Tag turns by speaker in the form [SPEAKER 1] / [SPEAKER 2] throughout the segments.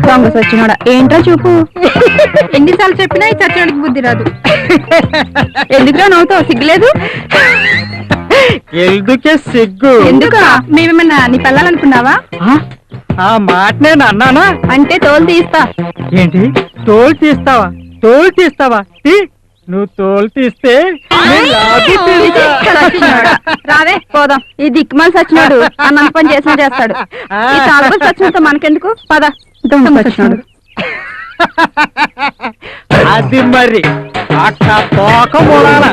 [SPEAKER 1] దొంగ సచ్చినోడా ఏంటో చూపు. ఎన్నిసార్లు చెప్పినా ఈ సచ్చినోడికి బుద్ధి రాదు. ఎందుకురా నవ్వుతావు? సిగ్గులేదు?
[SPEAKER 2] ఎందుకే సిగ్గు?
[SPEAKER 1] ఎందుకా? మేమేమన్నా నీ పెళ్ళాలనుకున్నావా?
[SPEAKER 2] ఆ మాట నేను అన్నానా?
[SPEAKER 1] అంటే తోలు తీస్తా.
[SPEAKER 2] ఏంటి తోలు తీస్తావా? తోలు తీస్తావా? నువ్వు తోలు తీస్తే
[SPEAKER 1] రావే పోదాం. ఈ దిక్కుమాల సచ్చినాడు అన్న పని చేసిన చేస్తాడు. ఈ తాగుబోతు సచ్చినతో మనకెందుకు? పద. దొంగ సచ్చినాడు.
[SPEAKER 2] అది మరి అట్లా తోక మూలాల.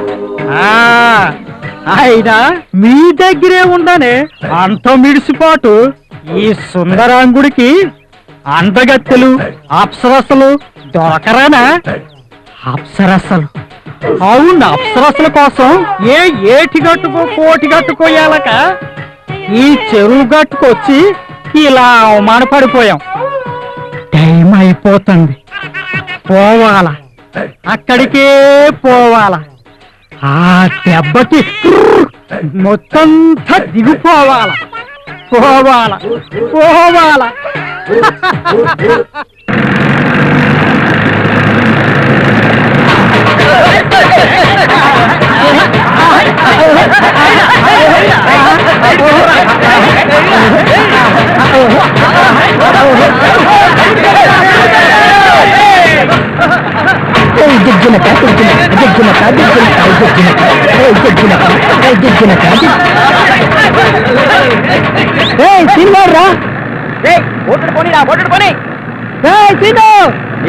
[SPEAKER 2] అయినా మీ దగ్గరే ఉండనే అంత మిడిసిపాటు. ఈ సుందరాంగుడికి అందగత్తెలు అప్సరసలు దొరకరానా? అప్సరసలు? అవును, అప్సరసల కోసం ఏటి గట్టుకో కోటి గట్టుకోయాలక ఈ చెరువు గట్టుకొచ్చి ఇలా అవమానపడిపోయాం. టైం అయిపోతుంది, పోవాలా, అక్కడికే పోవాలా. ఆ దెబ్బకి మొత్తంతా దిగిపోవాలా, పోవాలా పోవాలా.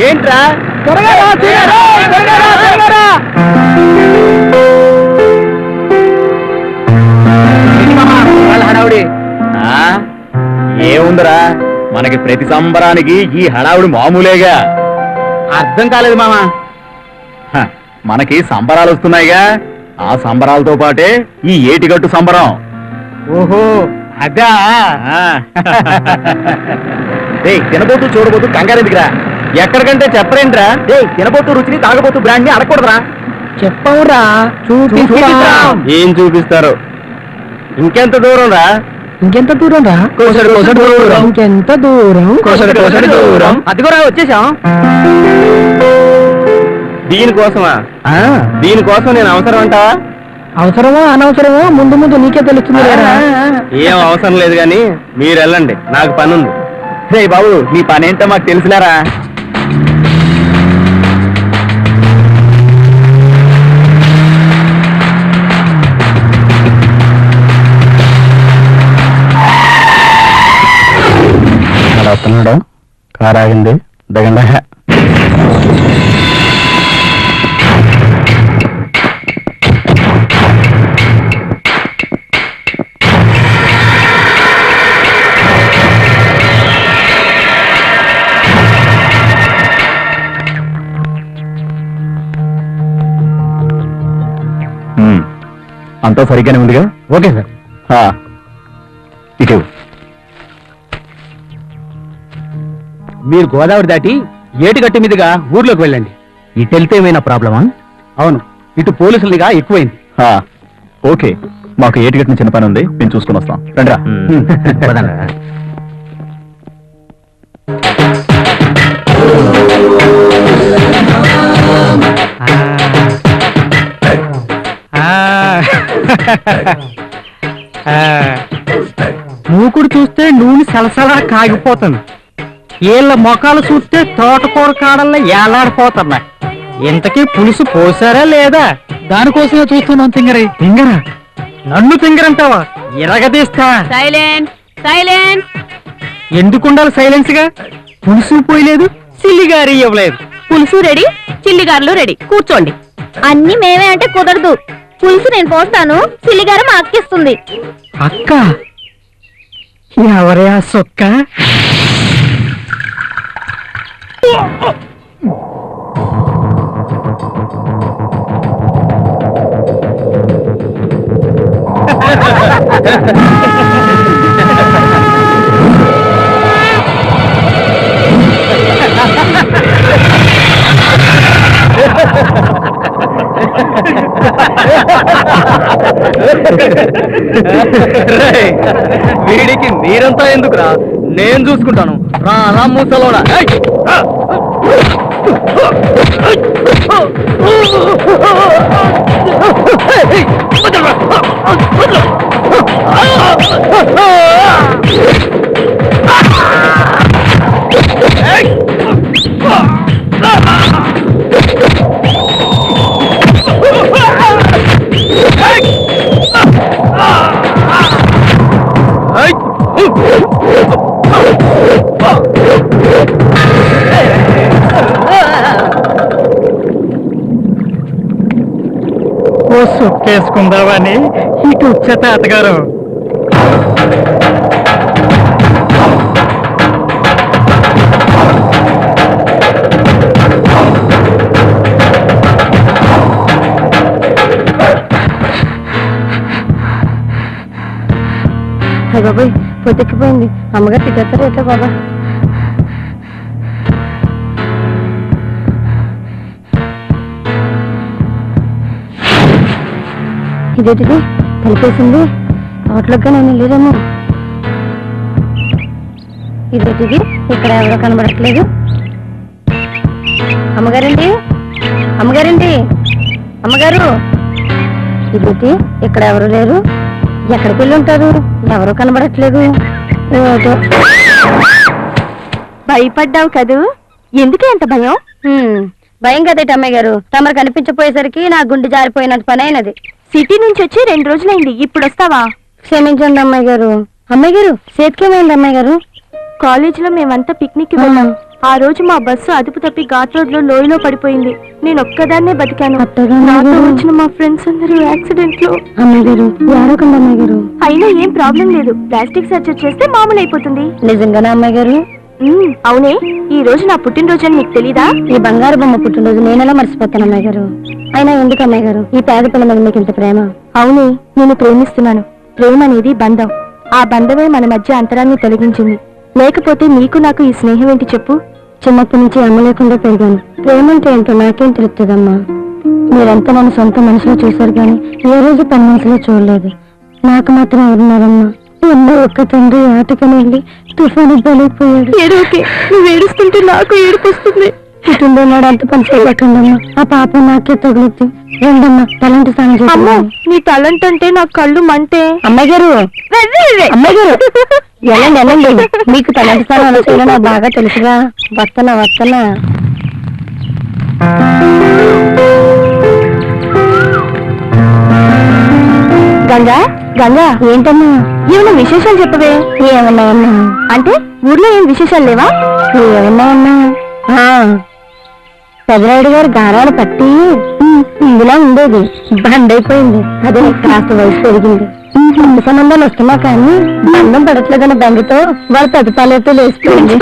[SPEAKER 2] ఏంట్రా హడావుడి? ఏముందిరా, మనకి ప్రతి సంబరానికి ఈ హడావుడి మామూలేగా. అర్థం కాలేదు మామా. మనకి సంబరాలు వస్తున్నాయిగా, ఆ సంబరాలతో పాటే ఈ ఏటిగట్టు సంబరం. ఓహో అదా. తినబోతూ చూడబోతూ కంగారెందుకురా? ఎక్కడికంటే చెప్పరేంట్రా? తినబోతూ రుచిని తాగబోతూ బ్రాండ్ ని అడగకూడదురా? చెప్పవురా, చూపిస్తాం. ఏం చూపిస్తారు? ఇంకెంత దూరం రా? ఇంకెంత దూరం రా? కోసడి కోసడి దూరం. ఇంకెంత దూరం? కోసడి కోసడి దూరం. అదిగోరా వచ్చేసాం. దీనికోసమా? దీనికోసం నేను అవసరం అంటావా? అవసరమా అనవసరమా ముందు ముందు నీకే తెలుస్తుంది. ఏం అవసరం లేదు గాని మీరు వెళ్ళండి, నాకు పని ఉంది. రే బాబు, నీ పని ఏంటో మాకు తెలుసులేరా. అలా వస్తున్నాడు, కారు ఆగింది, దిగండి. అంతా సరిగ్గానే ఉందిగా? Okay sir. ఇటు మీరు గోదావరి దాటి ఏటిగట్టు మీదుగా ఊర్లోకి వెళ్ళండి. ఇటు వెళ్తే ఏమైనా ప్రాబ్లమా? అవును, ఇటు పోలీసులుగా ఎక్కువైంది. ఓకే, మాకు ఏటిగట్టిన చిన్న పని ఉంది, మేము చూసుకుని వస్తాం. రండిరా. మూకుడు చూస్తే నూనె సలసలా కాగిపోతుంది. వీళ్ళ మొఖాలు చూస్తే తోటకూర కాడల్లా ఏలాడిపోతున్నా. ఇంతకీ పులుసు పోసారా లేదా? దానికోసమే చూస్తున్నాం. తింగరే తింగరా? నన్ను తింగరంటావా? ఎరగదీస్తా.
[SPEAKER 1] Silent silent.
[SPEAKER 2] ఎందుకుండాలి సైలెన్స్ గా? పులుసు పోయలేదు, చిల్లిగారి ఇవ్వలేదు.
[SPEAKER 1] పులుసు రెడీ, చిల్లిగారులు రెడీ, కూర్చోండి. అన్ని మేమే అంటే కుదరదు. పులుసు నేను పోస్తాను, చిల్లిగారు మా అక్కిస్తుంది.
[SPEAKER 2] అక్క? ఎవరే ఆ సొక్క? రేయ్, వీడికి మీరంతా ఎందుకురా? నేను చూసుకుంటాను. రా అలా మూసలోడా.
[SPEAKER 3] ఓ సుక్కేసుకుందామని ఇటు వచ్చే తాతగారు.
[SPEAKER 1] అయ్య బాబాయ్ పొద్దుక్కిపోయింది. అమ్మగారు తిట్టేస్తారు ఎట్లా బాబా? ఇదేంటిది కలిపేసింది? తోటలోకి నేను వెళ్ళేదేమో. ఇదేంటిది ఇక్కడ ఎవరో కనబడట్లేదు? అమ్మగారండి, అమ్మగారండి, అమ్మగారు. ఇదేంటి ఇక్కడ ఎవరు లేరు? ఎక్కడికి వెళ్ళి ఉంటారు? ఎవరో కనబడట్లేదు. భయపడ్డావు కదూ? ఎందుకు ఎంత భయం? భయం కదేటి అమ్మాయి గారు. తమరు కనిపించపోయేసరికి నా గుండె జారిపోయినంత పని అయినది. సిటీ నుంచి వచ్చి 2 రోజులైంది, ఇప్పుడు వస్తావా? క్షమించండి అమ్మాయి గారు. అమ్మాయి గారు సేత్కేమైంది అమ్మాయి గారు? కాలేజీలో మేమంతా పిక్నిక్ వెళ్ళాం. ఆ రోజు మా బస్సు అదుపు తప్పి ఘాట్ రోడ్ లో లోయలో పడిపోయింది. నేను ఒక్కదాన్నే బతికాను. నాతో వచ్చిన మా ఫ్రెండ్స్ అందరూ యాక్సిడెంట్ లో. అమ్మాయి గారు ఏడవకండి అమ్మాయి గారు. అయినా ఏం ప్రాబ్లం లేదు, ప్లాస్టిక్ సర్జరీ చేస్తే మామూలు అయిపోతుంది. నిజంగానే అమ్మాయి గారు? అవునే, ఈ రోజు నా పుట్టినరోజు అని నీకు తెలీదా? ఈ బంగారు బొమ్మ పుట్టినరోజు నేనెలా మర్చిపోతాను అమ్మాయి గారు? అయినా ఎందుకు అమ్మాయి గారు ఈ పేద పిల్ల మీద మీకు ఇంత ప్రేమ? అవునే, నేను ప్రేమిస్తున్నాను. ప్రేమ అనేది బంధం. ఆ బంధమే మన మధ్య అంతరాన్ని తొలగించింది. లేకపోతే నీకు నాకు ఈ స్నేహం ఏంటి చెప్పు? చిన్నప్పటి నుంచి అమ్మ లేకుండా పెరిగాను. ప్రేమ అంటే ఏంటో నాకేం తెలుస్తుందమ్మా. మీరంతా నన్ను సొంత మనసులో చూశారు కానీ ఏ రోజు పని మనసులో చూడలేదు. నాకు మాత్రం ఎవరున్నారమ్మా? ఎన్నో ఒక్క తండ్రి ఆటకని వెళ్ళి తుఫాను బలైపోయాడు. ఏడోకే, నువ్వు ఏడుస్తుంటే నాకు ఏడుపు వస్తుంది. కుటుంబం నాడు అంత పని చేయకండమ్మా. ఆ పాపం నాకే తగులుద్ది. రండమ్మా తలంటి స్నానం చేద్దాం. నీ తలంట అంటే నా కళ్ళు మంటే. అమ్మాయి గారు, అమ్మాయి గారు వెళ్ళండి వెళ్ళండి. మీకు తలంటి స్నానం చేయాలో నాకు బాగా తెలుసుగా. వస్తనా వస్తనా. గంగా గంగా, ఏంటమ్మా? ఏమన్నా విశేషాలు చెప్పవే. ఏమన్నాయమ్మా? అంటే ఊర్లో ఏం విశేషాలు లేవా? ఏమన్నాయమ్మా? పెదరాయుడు గారు గారాలు పట్టి ఇందులా ఉండేది, బండైపోయింది. అదే కాస్త వయసు పెరిగింది. ఇంటి సంబంధాలు వస్తున్నా కానీ బంధం పడట్లేదన్న బెంగతో వాళ్ళ పెద్దపాలతో లేచిపోయింది.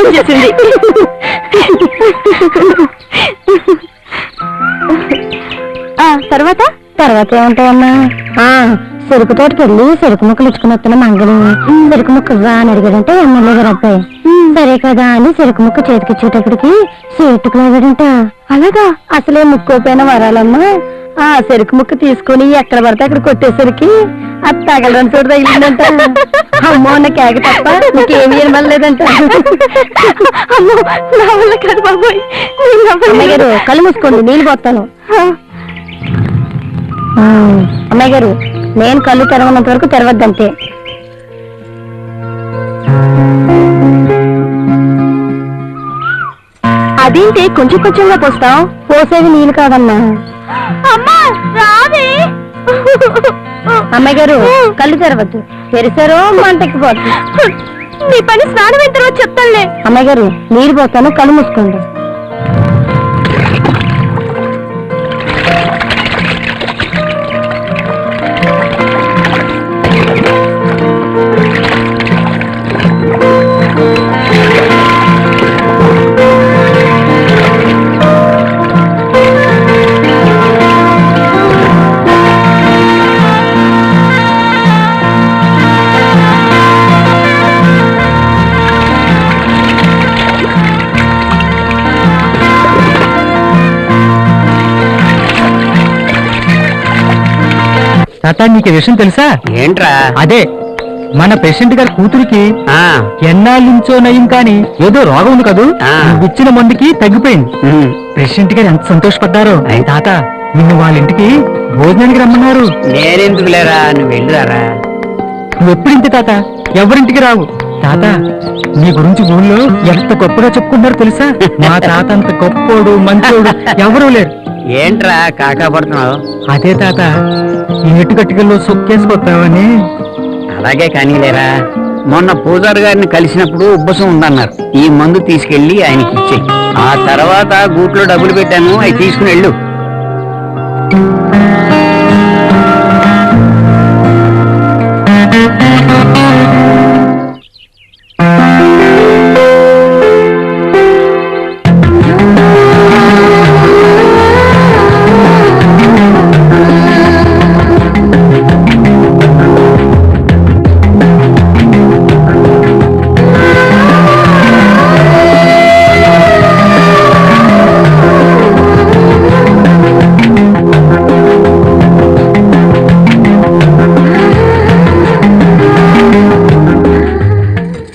[SPEAKER 1] తర్వాత తర్వాత ఏముంటాయమ్మా? చెరుకు తోటకి వెళ్ళి చెరుకు ముక్కలు ఇచ్చుకుని వస్తున్న మంగళి చెరుకు ముక్క అని అడిగాడంటే ఎమ్మెల్యే గారు అబ్బాయి. సరే కదా అని చెరుకు ముక్క చేతికిచ్చేటప్పటికి చేట్టుకునేవాడంట. అలాగా? అసలే ముక్కోపోయిన వరాలమ్మా. ఆ చెరుకు ముక్క తీసుకుని ఎక్కడ పడితే అక్కడ కొట్టేసరికి అది తగలని చోటు తగిలిందంట. అమ్మో అన్న కేక తప్ప ఇంకేమీ ఏమలేదంట. అమ్మాయి గారు కళ్ళు మూసుకోండి, నీళ్ళు పోతాను. అమ్మాయి గారు నేను కళ్ళు తెరవనంత వరకు తెరవద్దంతే. అదేంటి కొంచెం కొంచెంగా పోస్తాం? పోసేవి నీళ్ళు కాదమ్మా. అమ్మాయి గారు కళ్ళు తెరవద్దు, తెరిసారో మంటెక్కిపోతుంది. నీ పని స్నానం అయిన తర్వాత చెప్తానులే. అమ్మాయి గారు నీళ్ళు పోస్తాను, కళ్ళు మూసుకోండి.
[SPEAKER 3] తాత నీకు ఈ విషయం తెలుసా?
[SPEAKER 2] ఏంట్రా?
[SPEAKER 3] అదే మన ప్రెసిడెంట్ గారి కూతురికి
[SPEAKER 2] ఆ,
[SPEAKER 3] ఎన్నాళ్ళించో నయం కాని ఏదో రోగం ఉంది కదూ,
[SPEAKER 2] ఆ.
[SPEAKER 3] ఇచ్చిన మందుకి తగ్గిపోయింది.
[SPEAKER 2] ఉమ్,
[SPEAKER 3] ప్రెసిడెంట్ గారు ఎంత సంతోషపడ్డారో.
[SPEAKER 2] అయ్.
[SPEAKER 3] తాత నిన్ను వాళ్ళ ఇంటికి భోజనానికి రమ్మన్నారు.
[SPEAKER 2] నేనెందుకు లేరా, నువ్వు వెళ్ళురారా.
[SPEAKER 3] నువ్వు ఎప్పుడు ఇంటి తాత, ఎవరింటికి రావు. తాత నీ గురించి ఊళ్ళో ఎంత గొప్పగా చెప్పుకుంటారో తెలుసా? మా తాత అంత గొప్పోడు మంచోడు ఎవరూ లేరు.
[SPEAKER 2] ఏంట్రా కాకా పడుతున్నావు?
[SPEAKER 3] అదే తాత ఏటు గట్టికల్లో సొక్కేసుకొస్తావని.
[SPEAKER 2] అలాగే కానీ లేరా, మొన్న పూజారి గారిని కలిసినప్పుడు ఉబ్బసం ఉందన్నారు. ఈ మందు తీసుకెళ్లి ఆయనకి ఇచ్చేయి. ఆ తర్వాత గూట్లో డబ్బులు పెట్టాను, అవి తీసుకుని వెళ్ళు.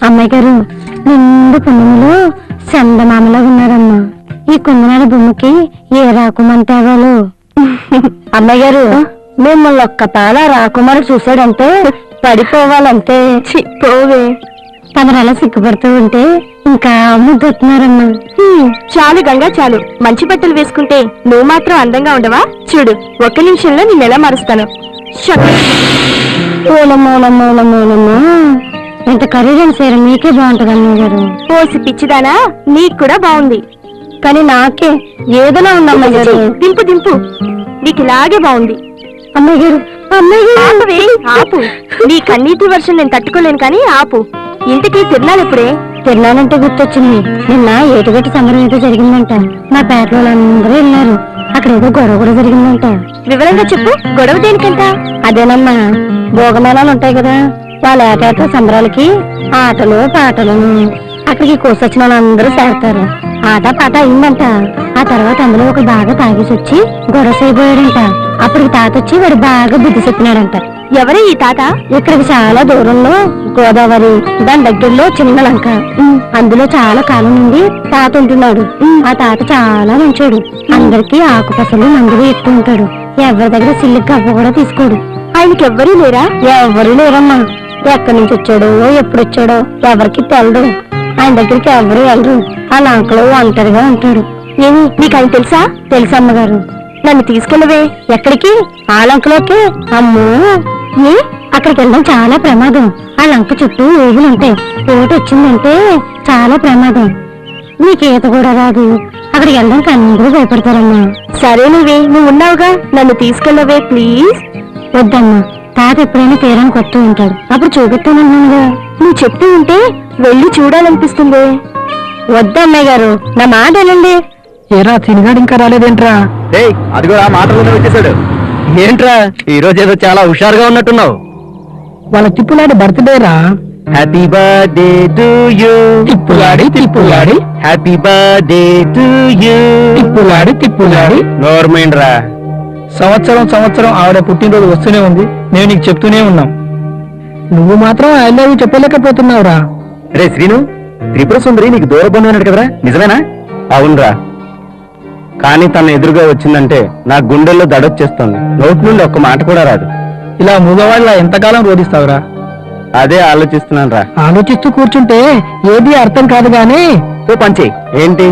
[SPEAKER 1] అమ్మాయి గారు నిండు పున్నములు చందమామలా ఉన్నారమ్మా. ఈ కుందనాల బొమ్మకి ఏ రాకుమని తేవాలు? అమ్మాయి గారు మిమ్మల్ని ఒక్క పాల రాకుమారు చూశాడంటే పడిపోవాలంటే. పోవే, తమరు అలా సిగ్గుపడుతూ ఉంటే ఇంకా ముద్దొస్తున్నారమ్మా. చాలు గంగా చాలు. మంచి బట్టలు వేసుకుంటే నువ్వు మాత్రం అందంగా ఉండవా? చూడు, ఒక్క నిమిషంలో నేను ఎలా మారుస్తాను. మూలమూలమూలమూలమూ ఇంత ఖరీదైన చీర మీకే బాగుంటది అమ్మాయి గారు. పోసి పిచ్చిదానా, నీకు కూడా బాగుంది. కానీ నాకే ఏదైనా ఉంది అమ్మాయి గారు. దింపు దింపు, నీకు ఇలాగే బాగుంది. అమ్మాయి గారు, అమ్మాయి గారు ఆపు. నీ కన్నీటి వర్షం నేను తట్టుకోలేను కానీ ఆపు. ఇంటికి తిరణాలు ఎప్పుడే? తిరణాలంటే గుర్తొచ్చింది. నిన్న ఏటుగట్టు సమరం ఏదో జరిగిందంట. మా పేట వాళ్ళందరూ వెళ్ళారు. అక్కడ ఏదో గొడవ కూడా జరిగిందంట. వివరంగా చెప్పు, గొడవ దేనికంట? అదేనమ్మా, భోగమేళాలు ఉంటాయి కదా, వాళ్ళ ఏటేట సంబరాలకి ఆటలు పాటలను అక్కడికి కోసొచ్చిన వాళ్ళందరూ చేరతారు. ఆట పాట అయిందంట. ఆ తర్వాత అందులో ఒక బాగా తాగేసి వచ్చి గొడవ చేయబోయాడంట. అప్పటికి తాత వచ్చి వాడు బాగా బుద్ధి చెప్పినాడంట. ఎవరే ఈ తాత? ఇక్కడికి చాలా దూరంలో గోదావరి, దాని దగ్గరలో చిన్న లంక, అందులో చాలా కాలం నుండి తాత ఉంటున్నాడు. ఆ తాత చాలా మంచోడు. అందరికీ ఆకుపసలు మందులు ఎక్కువ ఉంటాడు. ఎవరి దగ్గర సిల్లి గవ్వ కూడా తీసుకోడు. ఆయనకి ఎవ్వరూ లేరా? ఎవరూ లేరమ్మా. ఎక్కడి నుంచి వచ్చాడో ఎప్పుడు వచ్చాడో ఎవరికి తెలదు. ఆయన దగ్గరికి ఎవరు వెళ్ళరు. ఆ లంకలో ఒంటరిగా ఉంటాడు. ఏమి నీకు ఆయన తెలుసా? తెలుసమ్మగారు. నన్ను తీసుకెళ్ళవే. ఎక్కడికి? ఆ లంకలోకి. అమ్మో, ఏ అక్కడికి వెళ్ళడం చాలా ప్రమాదం. ఆ లంక చుట్టూ ఏగులు ఉంటాయి. పోటు వచ్చిందంటే చాలా ప్రమాదం. నీకు ఈత కూడా రాదు. అక్కడికి వెళ్ళడానికి అందరూ భయపడతారమ్మా. సరే నువ్వు ఉన్నావుగా, నన్ను తీసుకెళ్ళవే ప్లీజ్. వద్దమ్మా, తాత ఎప్పుడైనా తీరానికి వస్తూ ఉంటాడు, అప్పుడు చూపిస్తానన్నానుగా. నువ్వు చెప్తూ ఉంటే వెళ్ళి చూడాలనిపిస్తుంది. వద్దమ్మాయి గారు, నా మాట వినండి.
[SPEAKER 3] ఏరా తినగాడు ఇంకా రాలేదేంట్రా?
[SPEAKER 2] అదిగో ఆ మాటలోనే వచ్చేసాడు. ఏంట్రా ఈ రోజు ఏదో చాలా హుషారుగా ఉన్నట్టున్నావు.
[SPEAKER 3] వాళ్ళ తిప్పులాడి బర్త్డే రా.
[SPEAKER 2] Happy birthday to you.
[SPEAKER 3] తిప్పులాడి తిప్పులాడి
[SPEAKER 2] హ్యాపీ బర్త్డే టు యూ.
[SPEAKER 3] తిప్పులాడి తిప్పులాడి.
[SPEAKER 2] నోర్మైండ్రా.
[SPEAKER 3] సంవత్సరం ఆవిడ పుట్టినరోజు వస్తూనే ఉంది. నేను నీకు చెప్తూనే ఉన్నాం. నువ్వు మాత్రం ఐ లవ్ యూ చెప్పలేకపోతున్నావురా.
[SPEAKER 2] రే శ్రీను, త్రిపుర సుందరి నీకు దూర బంధువు అన్నాడు కదరా, నిజమేనా? అవునరా, కానీ తన ఎదురుగా వచ్చిందంటే నా గుండెల్లో దడొచ్చేస్తుంది. నోటి నుండి ఒక్క మాట కూడా రాదు.
[SPEAKER 3] ఇలా మూగవాళ్ళ ఎంతకాలం రోధిస్తావురా?
[SPEAKER 2] అదే ఆలోచిస్తున్నాను రా.
[SPEAKER 3] ఆలోచిస్తూ కూర్చుంటే ఏది అర్థం కాదు గానీ
[SPEAKER 2] ఓ పంచి. ఏంటి?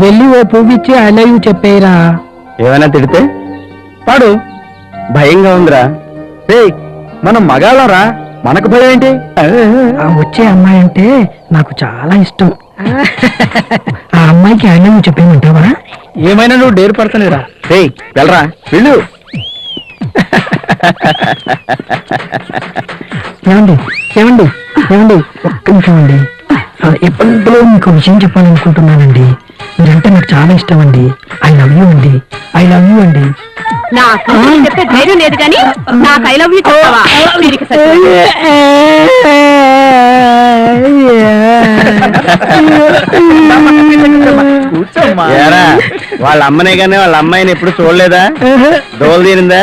[SPEAKER 3] వెళ్ళి ఓ పువ్వు ఇచ్చి ఐ లవ్ యూ చెప్పేరా.
[SPEAKER 2] ఏమైనా తిడితే పాడు. భయంగా ఉందిరా. రే, మనం మగాళ్ళం రా, మనకు భయం ఏంటి?
[SPEAKER 3] ఆ వచ్చే అమ్మాయి అంటే నాకు చాలా ఇష్టం. ఆ అమ్మాయికి ఐ లవ్ యూ చెప్పేయమంటావా? ఏమైనా నువ్వు డేరు పడతానేరా.
[SPEAKER 2] రే వెళ్ళరా, వెళ్ళు.
[SPEAKER 3] ఏమండి ఏమండి ఏమండి ఒక్క నిమిషం అండి. ఎప్పుడో మీకు విషయం చెప్పాలనుకుంటున్నానండి. మీరంటే నాకు చాలా ఇష్టం అండి. ఐ లవ్ యూ అండి. ఐ లవ్ యూ అండి.
[SPEAKER 1] నాకు చెప్పే ధైర్యం లేదు కానీ నాకు ఐ లవ్ యూ చెప్తావా?
[SPEAKER 2] ఏరా, వాళ్ళ అమ్మనే గానీ వాళ్ళ అమ్మాయిని ఎప్పుడు చూడలేదా? దోలు తీరిందా?